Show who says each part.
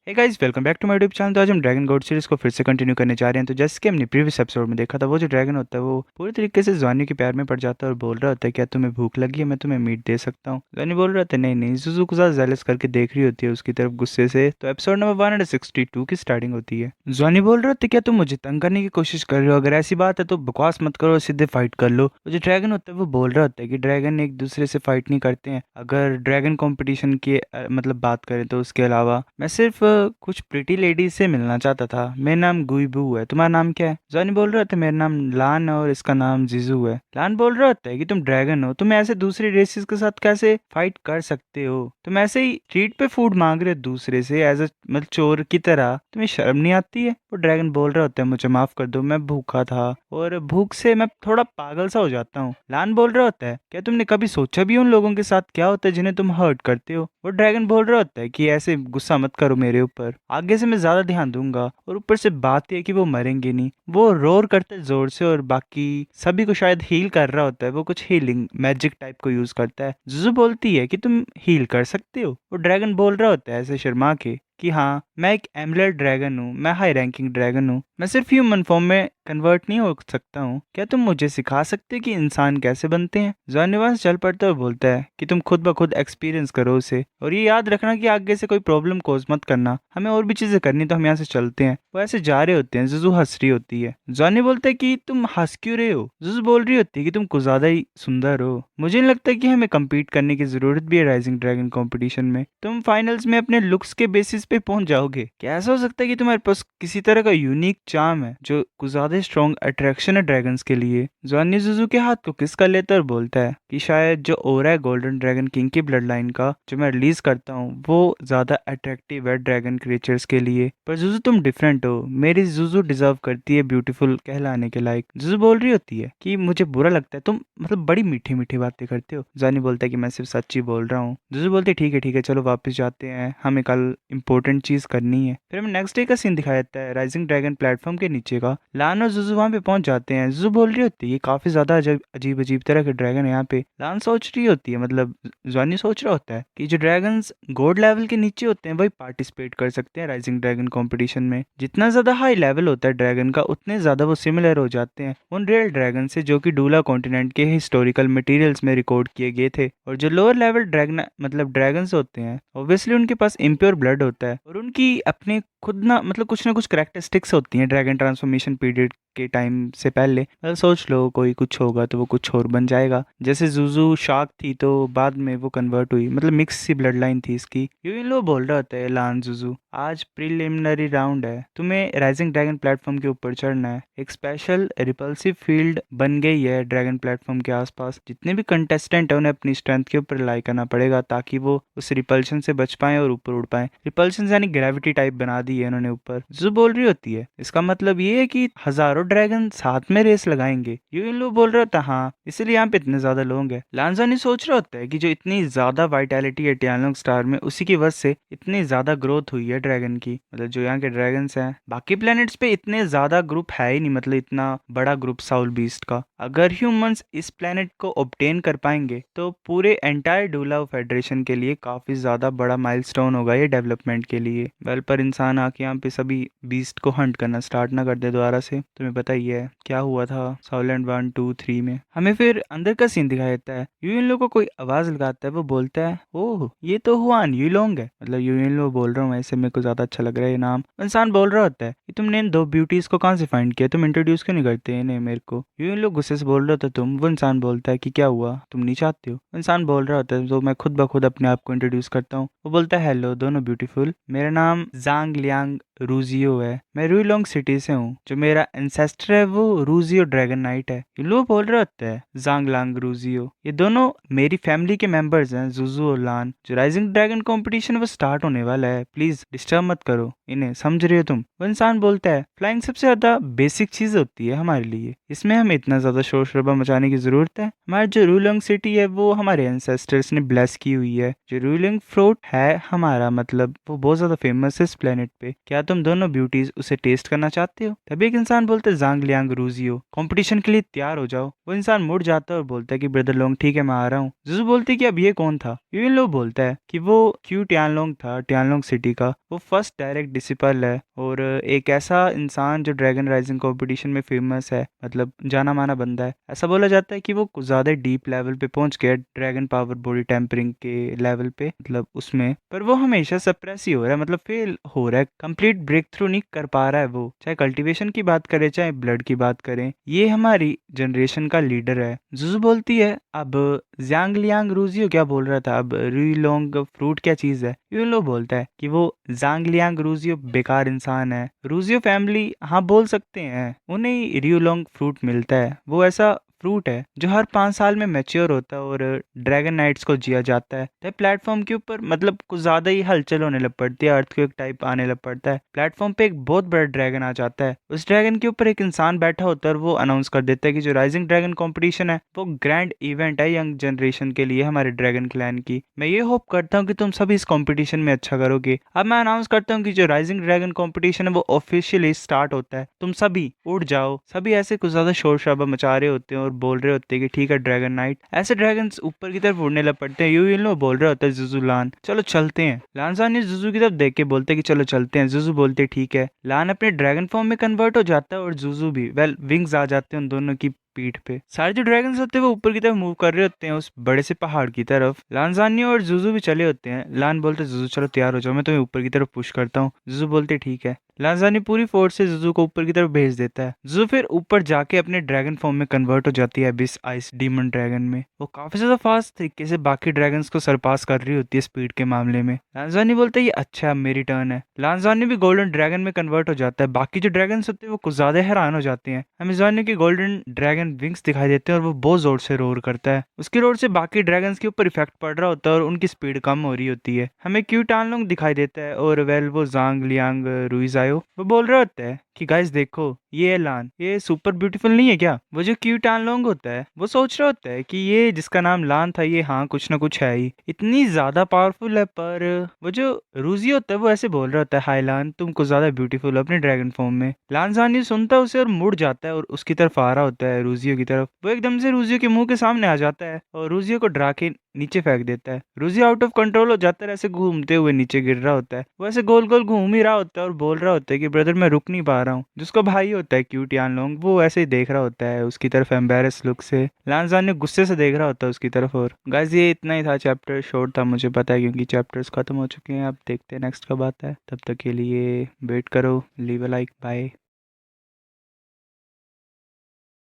Speaker 1: Hey guys, welcome back to my YouTube channel. तो आज हम ड्रैगन गॉड सीरीज को फिर से कंटिन्यू करने जा रहे हैं। तो जैसे कि हमने प्रीवियस एपिसोड में देखा था, वो जो ड्रैगन होता है वो पूरी तरीके से ज़ॉनी के प्यार में पड़ जाता है और बोल रहा होता है, क्या तुम्हें भूख लगी है, मैं तुम्हें मीट दे सकता हूँ। ज़ॉनी बोल रहा होता है, नहीं नहीं। जुजू को ज़्यादा जेलस करके देख रही होती है उसकी तरफ गुस्से से। तो एपिसोड नंबर 162 की स्टार्टिंग होती है। ज़ॉनी बोल रहा होता है, क्या तुम मुझे तंग करने की कोशिश कर रहे हो? अगर ऐसी बात है तो बकवास मत करो, सीधे फाइट कर लो। तो जो ड्रैगन होता है वो बोल रहा होता है कि ड्रैगन एक दूसरे से फाइट नहीं करते हैं। अगर ड्रैगन कंपटीशन की मतलब बात करें तो उसके अलावा मैं सिर्फ कुछ प्रिटी लेडीज से मिलना चाहता था। मेरा नाम गुईबू है, तुम्हारा नाम क्या है? जॉनी बोल रहा था, मेरा नाम लान है और इसका नाम जीजू है। लान बोल रहा होता है कि तुम ड्रैगन हो, तुम ऐसे दूसरे रेसिस के साथ कैसे फाइट कर सकते हो? तुम ऐसे ही ट्रीट पे फूड मांग रहे हो दूसरे से एज अ मतलब चोर की तरह, तुम्हें शर्म नहीं आती है? वो ड्रैगन बोल रहा होता है, मुझे माफ कर दो, मैं भूखा था और भूख से मैं थोड़ा पागल सा हो जाता हूँ। लान बोल रहा होता है, क्या तुमने कभी सोचा भी उन लोगों के साथ क्या होता है जिन्हें तुम हर्ट करते हो? वो ड्रैगन बोल रहा होता है कि ऐसे गुस्सा मत करो मेरे ऊपर, आगे से मैं ज्यादा ध्यान दूंगा। और ऊपर से बात यह है कि वो मरेंगे नहीं। वो रोर करते हैं जोर से और बाकी सभी को शायद हील कर रहा होता है। वो कुछ हीलिंग मैजिक टाइप को यूज करता है। जुजू बोलती है कि तुम हील कर सकते हो? वो ड्रैगन बोल रहा होता है ऐसे शर्मा के कि हाँ, मैं एक एमलेट ड्रैगन हूँ, मैं हाई रैंकिंग ड्रैगन हूँ, मैं सिर्फ ह्यूमन फॉर्म में कन्वर्ट नहीं हो सकता हूँ। क्या तुम मुझे सिखा सकते हो कि इंसान कैसे बनते हैं? जॉनिवास चल पड़ता है और बोलता है कि तुम खुद ब खुद एक्सपीरियंस करो उसे, और ये याद रखना कि आगे से कोई प्रॉब्लम कोज मत करना। हमें और भी चीजें करनी, तो हम यहाँ से चलते हैं। वो ऐसे जा रहे होते हैं। जुजू हंस रही होती है। जॉनी बोलता है कि तुम हंस क्यों रहे हो? जुजू बोल रही होती है कि तुम कुछ ज्यादा ही सुंदर हो, मुझे नहीं लगता कि हमें कम्पीट करने की जरूरत भी है राइजिंग ड्रैगन कंपटीशन में। तुम फाइनल्स में अपने लुक्स के बेसिस पे पहुंच जाओगे। क्या ऐसा हो सकता है कि तुम्हारे पास किसी तरह का यूनिक चार्म है जो कुछ ज्यादा स्ट्रॉन्ग अट्रैक्शन है ड्रैगन्स के लिए? जॉनी जुजू के हाथ को किस कर लेता है और बोलता है कि शायद जो ओरा है गोल्डन ड्रैगन किंग की ब्लड लाइन का जो मैं रिलीज करता हूँ वो ज्यादा अट्रैक्टिव है ड्रैगन क्रिएचर्स के लिए। पर जुजू तुम डिफरेंट हो, मेरी जुजू डिजर्व करती है ब्यूटीफुल कहलाने के लायक। जुजू बोल रही होती है कि मुझे बुरा लगता है, तुम मतलब बड़ी मीठी मीठी बातें करते हो। जॉनी बोलता है कि मैं सिर्फ सच्ची बोल रहा हूँ। जुजू बोलते ठीक है चलो वापस जाते हैं, हमें कल इंपॉर्टेंट चीज करनी है। फिर हमें नेक्स्ट डे का सीन दिखाया जाता है राइजिंग ड्रैगन प्लेटफॉर्म के नीचे का। लान और जुजू वहां पे पहुंच जाते हैं। जुजू बोल रही होती है ये काफी ज्यादा अजीब अजीब तरह के ड्रैगन है यहाँ पे। लान सोच रही होती है, मतलब जॉनी सोच रहा होता है कि जो ड्रैगन्स गॉड लेवल के नीचे होते हैं वही पार्टिसिपेट कर सकते हैं राइजिंग ड्रैगन कंपटीशन में। जितना ज्यादा हाई लेवल होता है ड्रैगन का, उतने ज्यादा वो सिमिलर हो जाते हैं उन रियल ड्रैगन से जो कि डूला कॉन्टिनेंट के हिस्टोरिकल मटेरियल्स में रिकॉर्ड किए गए थे। और जो लोअर लेवल ड्रैगन मतलब ड्रैगन्स होते हैं, ऑब्वियसली उनके पास इम्प्योर ब्लड होता है और उनकी अपने खुद ना कुछ करेक्टरिस्टिक्स होती हैं ड्रैगन ट्रांसफॉर्मेशन पीरियड के टाइम से पहले। मतलब सोच लो कोई कुछ होगा तो वो कुछ और बन जाएगा। जैसे जुजू शार्क थी तो बाद में वो कन्वर्ट हुई, मतलब मिक्स सी ब्लड लाइन थी इसकी। यूं लो बोल रहा होता है लान जुजू, आज प्रीलिमिनरी राउंड है, तुम्हें राइजिंग ड्रैगन प्लेटफॉर्म के ऊपर चढ़ना है। एक स्पेशल रिपल्सिव फील्ड बन गई है ड्रैगन प्लेटफॉर्म के आसपास। जितने भी कंटेस्टेंट है उन्हें अपनी स्ट्रेंथ के ऊपर रिलाई करना पड़ेगा ताकि वो उस रिपल्शन से बच पाए और ऊपर उड़ पाए। रिपल्शन यानी ग्रेविटी टाइप बना दी है उन्होंने ऊपर। जो बोल रही होती है इसका मतलब ये है कि हजारों ड्रैगन साथ में रेस लगाएंगे। यू इन लोग बोल रहा था हाँ, इसलिए यहाँ पे इतने ज्यादा लोग हैं। लांजानी सोच रहा होता है कि जो इतनी ज्यादा वाइटैलिटी है टियानोंग स्टार में, उसी की वजह से इतनी ज्यादा ग्रोथ हुई है ड्रैगन की। मतलब जो यहाँ के ड्रैगन्स हैं, बाकी प्लेनेट्स पे इतने ज्यादा ग्रुप है ही नहीं, मतलब इतना बड़ा ग्रुप साउल बीस्ट का। अगर ह्यूमंस इस प्लेनेट को ऑब्टेन कर पाएंगे तो पूरे एंटायर डूलाओ फेडरेशन के लिए काफी ज्यादा बड़ा माइलस्टोन होगा ये डेवलपमेंट के लिए। वेल, पर इंसान आके यहाँ पे सभी बीस्ट को हंट करना स्टार्ट ना कर दे दोबारा से। तुम्हें पता ही है क्या हुआ था साउलैंड 1 2 3 में। हमें फिर अंदर का सीन दिखाया जाता है। यूएन लो को कोई आवाज लगाता है, वो बोलता है ओह ये तो हुआन यूलोंग है। मतलब यूएन लो बोल रहा हूँ, ऐसे मेरे को ज्यादा अच्छा लग रहा है ये नाम। इंसान बोल रहा होता है कि तुमने इन दो ब्यूटीज को कहाँ से फाइंड किया, तुम इंट्रोड्यूस क्यों नहीं करते इन्हें मेरे को? यूएन लो गुस्से से बोल रहा होता तुम। वो इंसान बोलता है कि क्या हुआ, तुम नहीं चाहते हो? इंसान बोल रहा होता है तो मैं खुद ब खुद अपने आप को इंट्रोड्यूस करता हूँ। वो बोलता है हेलो दोनों ब्यूटीफुल, मेरा नाम जांग लियांग रूजियो है, मैं रुईलोंग सिटी से हूँ। जो मेरा एंसेस्टर है वो रूजियो ड्रैगन नाइट है। ये लोग बोल रहे होते हैं जांग लांग रूजियो, ये दोनों मेरी फैमिली के मेंबर्स हैं जुजू और लान। जो राइजिंग ड्रैगन कंपटीशन वो स्टार्ट होने वाला है, प्लीज डिस्टर्ब मत करो इन्हें, समझ रहे हो तुम? वो इंसान बोलता है फ्लाइंग सबसे ज्यादा बेसिक चीज होती है हमारे लिए, इसमें हमें इतना ज्यादा शोर शराबा मचाने की जरूरत है? हमारी जो रूलोंग सिटी है वो हमारे एंसेस्टर्स ने ब्लेस की हुई है। जो रूलिंग फ्रूट है हमारा, मतलब वो बहुत ज्यादा फेमस है इस प्लेनेट पे। क्या तुम दोनों ब्यूटीज उसे टेस्ट करना चाहते हो? तभी एक इंसान बोलता बोलता है ज़ांग लियांग रूजियो कंपटीशन के लिए तैयार हो जाओ। वो इंसान मुड़ जाता है और बोलता है कि ब्रदर लोंग ठीक है मैं आ रहा हूँ। जुजू बोलते है कि अब ये कौन था। यूइन लो बोलता है कि वो क्यू टियानलोंग था, टियानलोंग सिटी का। वो फर्स्ट डायरेक्ट डिसिपल है और एक ऐसा इंसान जो ड्रैगन राइजिंग कंपटीशन में फेमस है, मतलब जाना माना बंदा है। ऐसा बोला जाता है कि वो कुछ ज्यादा डीप लेवल पे पहुंच गया ड्रैगन पावर बॉडी टेम्परिंग के लेवल पे, मतलब उसमें। पर वो हमेशा सप्रेस ही हो रहा है, मतलब फेल हो रहा है, कंप्लीट ब्रेक थ्रू नहीं कर पा रहा है वो। चाहे कल्टीवेशन की बात करें चाहे ब्लड की बात करें, ये हमारी जनरेशन का लीडर है। जुजू बोलती है अब ज़्यांग लियांग रूजियो क्या बोल रहा था, अब रुईलोंग फ्रूट क्या चीज है। यूलो बोलता है कि वो ज़ांग लियांग रूजियो बेकार इंसान है। रूजियो फैमिली हाँ बोल सकते हैं, उन्हें रियोलोंग फ्रूट मिलता है। वो ऐसा फ्रूट है जो हर 5 साल में मैच्योर होता है और ड्रैगन नाइट्स को जिया जाता है। तो प्लेटफॉर्म के ऊपर मतलब कुछ ज्यादा ही हलचल होने लग पड़ती है, अर्थक्वेक टाइप आने लग पड़ता है। प्लेटफॉर्म पे एक बहुत बड़ा ड्रैगन आ जाता है। उस ड्रैगन के ऊपर एक इंसान बैठा होता है और वो अनाउंस कर देता है कि जो राइजिंग ड्रैगन कंपटीशन है वो ग्रैंड इवेंट है यंग जनरेशन के लिए, हमारे ड्रैगन क्लैन की। मैं ये होप करता हूँ कि तुम सभी इस कंपटीशन में अच्छा करोगे। अब मैं अनाउंस करता हूँ कि जो राइजिंग ड्रैगन कंपटीशन है वो ऑफिशियली स्टार्ट होता है। तुम सभी उठ जाओ। सभी ऐसे कुछ ज्यादा शोर शराबा मचा रहे होते हैं और बोल रहे होते हैं कि ठीक है ड्रैगन नाइट। ऐसे ड्रैगन ऊपर की तरफ उड़ने लग पड़ते हैं। यू नो बोल रहा होता है जुजू लान चलो चलते हैं। लानजान ने जुजू की तरफ देख के बोलते हैं कि चलो चलते हैं। जुजू बोलते ठीक है। लान अपने ड्रैगन फॉर्म में कन्वर्ट हो जाता है और जुजू भी, वेल विंग्स आ जाते हैं उन दोनों की पीठ पे। सारे जो ड्रैगन्स होते हैं वो ऊपर की तरफ मूव कर रहे होते हैं उस बड़े से पहाड़ की तरफ। लानजानी और जुजू भी चले होते हैं। लान बोलते जुजू चलो तैयार हो जाओ, मैं तुम्हें ऊपर की तरफ पुश करता हूँ। जुजू बोलते ठीक है। लानजानी पूरी फोर्स से जुजू को ऊपर की तरफ भेज देता है। जुजू फिर ऊपर जाके अपने ड्रैगन फॉर्म में कन्वर्ट हो जाती है अबिस आइस डीमन ड्रैगन में। वो काफी ज्यादा फास्ट तरीके से बाकी ड्रैगन्स को सरपास कर रही होती है स्पीड के मामले में। लानजानी बोलते ये अच्छा अब मेरी टर्न है। लानजानी भी गोल्डन ड्रैगन में कन्वर्ट हो जाता है। बाकी जो ड्रैगन्स होते हैं वो कुछ ज्यादा हैरान हो जाते हैं। अमेजोनिया के गोल्डन ड्रैगन विंग्स दिखाई देते हैं और वो बहुत जोर से रोर करता है। उसकी रोर से बाकी ड्रैगन्स के ऊपर इफेक्ट पड़ रहा होता है और उनकी स्पीड कम हो रही होती है। हमें क्यू टानलोंग दिखाई देता है और वेल वो ज़ांग लियांग रुइजायो वो बोल रहा होता है कि गाइस देखो ये है लान, ये सुपर ब्यूटीफुल नहीं है क्या। वो जो क्यू टानलोंग होता है वो सोच रहा होता है कि ये जिसका नाम लान था ये हाँ कुछ ना कुछ है ही, इतनी ज्यादा पावरफुल है। पर वो जो रूजी होता है वो ऐसे बोल रहा होता है हाय लान तुम कुछ ज्यादा ब्यूटीफुल हो अपने ड्रैगन फॉर्म में। लान जानी सुनता है उसे और मुड़ जाता है और उसकी तरफ आ रहा होता है रूजियो की तरफ। वो एकदम से रूजियो के मुंह के सामने आ जाता है और रूजियो को डरा के नीचे फेंक देता है। रूजी आउट ऑफ कंट्रोल हो जाता है, ऐसे घूमते हुए नीचे गिर रहा होता है। वो ऐसे गोल गोल घूम ही रहा होता है और बोल रहा होता है कि ब्रदर मैं रुक नहीं पा रहा हूँ। जिसका भाई होता है क्यूट यान लोंग वो ऐसे ही देख रहा होता है उसकी तरफ एम्बेरस लुक से। लानजान ने गुस्से से देख रहा होता है उसकी तरफ। और गाइस ये इतना ही था, चैप्टर शॉर्ट था मुझे पता है क्योंकि चैप्टर्स खत्म हो चुके हैं। अब देखते हैं नेक्स्ट कब आता है, तब तक के लिए वेट करो। Leave a like, bye.